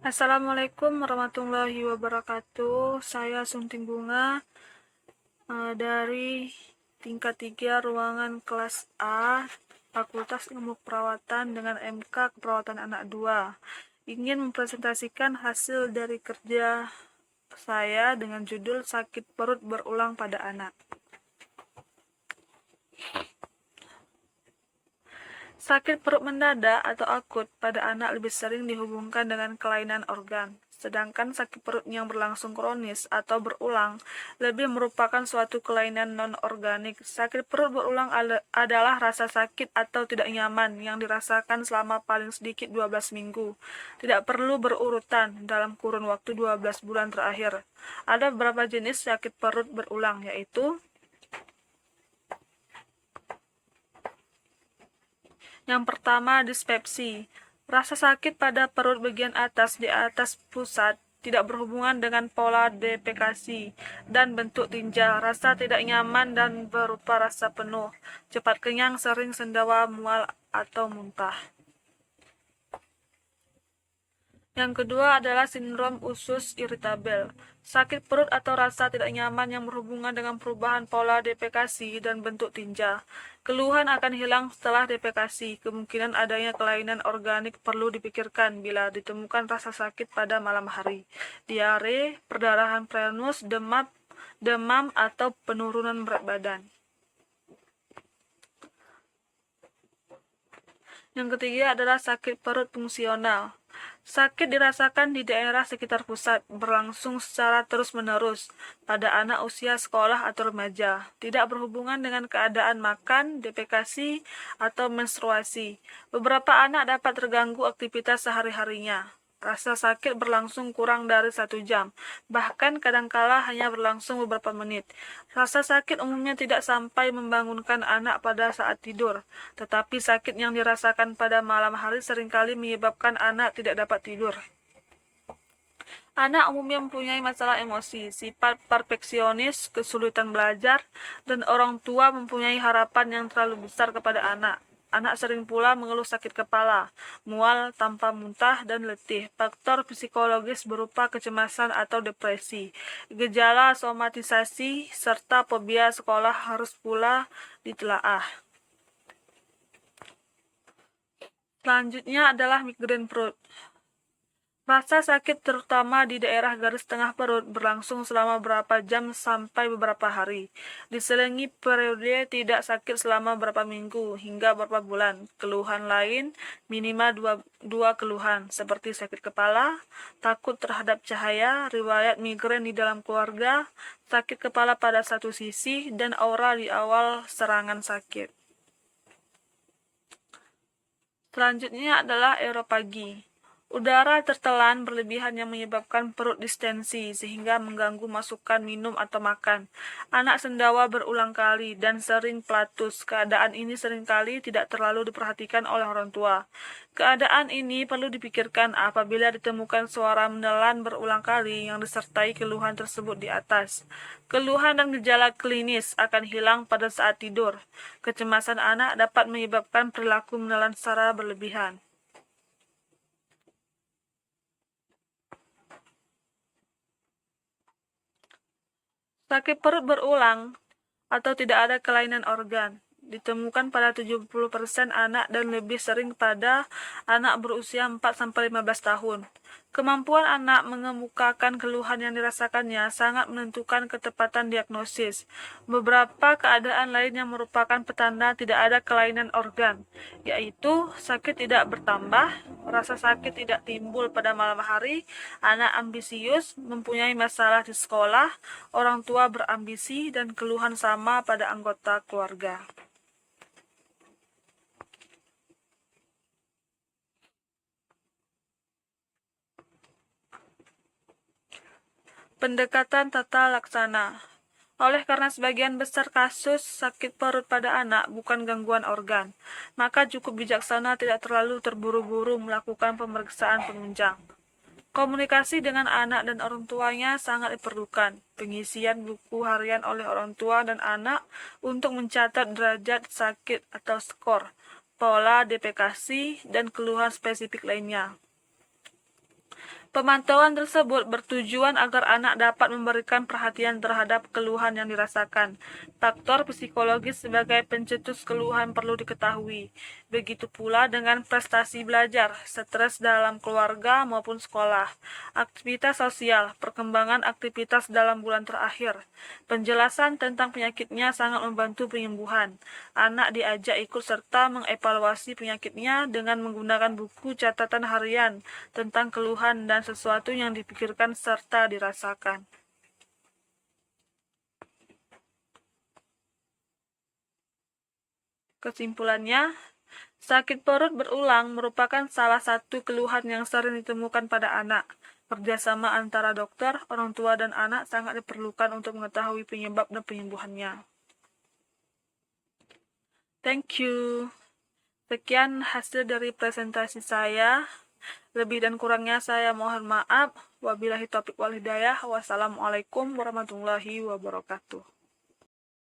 Assalamualaikum warahmatullahi wabarakatuh. Saya Sunting Bunga dari tingkat 3 ruangan kelas A Fakultas Ilmu Perawatan dengan MK Keperawatan Anak 2. Ingin mempresentasikan hasil dari kerja saya dengan judul sakit perut berulang pada anak. Sakit perut mendadak atau akut pada anak lebih sering dihubungkan dengan kelainan organ, sedangkan sakit perut yang berlangsung kronis atau berulang lebih merupakan suatu kelainan non-organik. Sakit perut berulang adalah rasa sakit atau tidak nyaman yang dirasakan selama paling sedikit 12 minggu. Tidak perlu berurutan dalam kurun waktu 12 bulan terakhir. Ada beberapa jenis sakit perut berulang, yaitu yang pertama, dispepsi. Rasa sakit pada perut bagian atas di atas pusat tidak berhubungan dengan pola defekasi dan bentuk tinja. Rasa tidak nyaman dan berupa rasa penuh, cepat kenyang, sering sendawa, mual, atau muntah. Yang kedua adalah sindrom usus iritabel. Sakit perut atau rasa tidak nyaman yang berhubungan dengan perubahan pola defekasi dan bentuk tinja. Keluhan akan hilang setelah defekasi. Kemungkinan adanya kelainan organik perlu dipikirkan bila ditemukan rasa sakit pada malam hari. Diare, perdarahan prenus, demam atau penurunan berat badan. Yang ketiga adalah sakit perut fungsional. Sakit dirasakan di daerah sekitar pusat, berlangsung secara terus-menerus pada anak usia sekolah atau remaja, tidak berhubungan dengan keadaan makan, defekasi, atau menstruasi. Beberapa anak dapat terganggu aktivitas sehari-harinya. Rasa sakit berlangsung kurang dari 1 jam, bahkan kadangkala hanya berlangsung beberapa menit. Rasa sakit umumnya tidak sampai membangunkan anak pada saat tidur, tetapi sakit yang dirasakan pada malam hari seringkali menyebabkan anak tidak dapat tidur. Anak umumnya mempunyai masalah emosi, sifat perfeksionis, kesulitan belajar, dan orang tua mempunyai harapan yang terlalu besar kepada anak. Anak sering pula mengeluh sakit kepala, mual tanpa muntah, dan letih. Faktor psikologis berupa kecemasan atau depresi, gejala somatisasi, serta fobia sekolah harus pula ditelaah. Selanjutnya adalah migrain perut. Rasa sakit terutama di daerah garis tengah perut berlangsung selama beberapa jam sampai beberapa hari. Diselingi periode tidak sakit selama beberapa minggu hingga beberapa bulan. Keluhan lain minimal dua keluhan seperti sakit kepala, takut terhadap cahaya, riwayat migrain di dalam keluarga, sakit kepala pada satu sisi, dan aura di awal serangan sakit. Selanjutnya adalah eropagi. Udara tertelan berlebihan yang menyebabkan perut distensi sehingga mengganggu masukan minum atau makan. Anak sendawa berulang kali dan sering pelatus. Keadaan ini seringkali tidak terlalu diperhatikan oleh orang tua. Keadaan ini perlu dipikirkan apabila ditemukan suara menelan berulang kali yang disertai keluhan tersebut di atas. Keluhan dan gejala klinis akan hilang pada saat tidur. Kecemasan anak dapat menyebabkan perilaku menelan secara berlebihan. Sakit perut berulang atau tidak ada kelainan organ ditemukan pada 70% anak dan lebih sering pada anak berusia 4-15 tahun. Kemampuan anak mengemukakan keluhan yang dirasakannya sangat menentukan ketepatan diagnosis. Beberapa keadaan lain yang merupakan petanda tidak ada kelainan organ, yaitu sakit tidak bertambah, rasa sakit tidak timbul pada malam hari, anak ambisius, mempunyai masalah di sekolah, orang tua berambisi, dan keluhan sama pada anggota keluarga. Pendekatan tata laksana. Oleh karena sebagian besar kasus sakit perut pada anak bukan gangguan organ, maka cukup bijaksana tidak terlalu terburu-buru melakukan pemeriksaan penunjang. Komunikasi dengan anak dan orang tuanya sangat diperlukan. Pengisian buku harian oleh orang tua dan anak untuk mencatat derajat sakit atau skor, pola defekasi, dan keluhan spesifik lainnya. Pemantauan tersebut bertujuan agar anak dapat memberikan perhatian terhadap keluhan yang dirasakan. Faktor psikologis sebagai pencetus keluhan perlu diketahui. Begitu pula dengan prestasi belajar, stres dalam keluarga maupun sekolah, aktivitas sosial, perkembangan aktivitas dalam bulan terakhir. Penjelasan tentang penyakitnya sangat membantu penyembuhan. Anak diajak ikut serta mengevaluasi penyakitnya dengan menggunakan buku catatan harian tentang keluhan dan sesuatu yang dipikirkan serta dirasakan. Kesimpulannya, sakit perut berulang merupakan salah satu keluhan yang sering ditemukan pada anak. Kerjasama antara dokter, orang tua, dan anak sangat diperlukan untuk mengetahui penyebab dan penyembuhannya. Thank you. Sekian hasil dari presentasi saya. Lebih dan kurangnya saya mohon maaf. Wabillahi taufiq wal hidayah. Wassalamualaikum warahmatullahi wabarakatuh.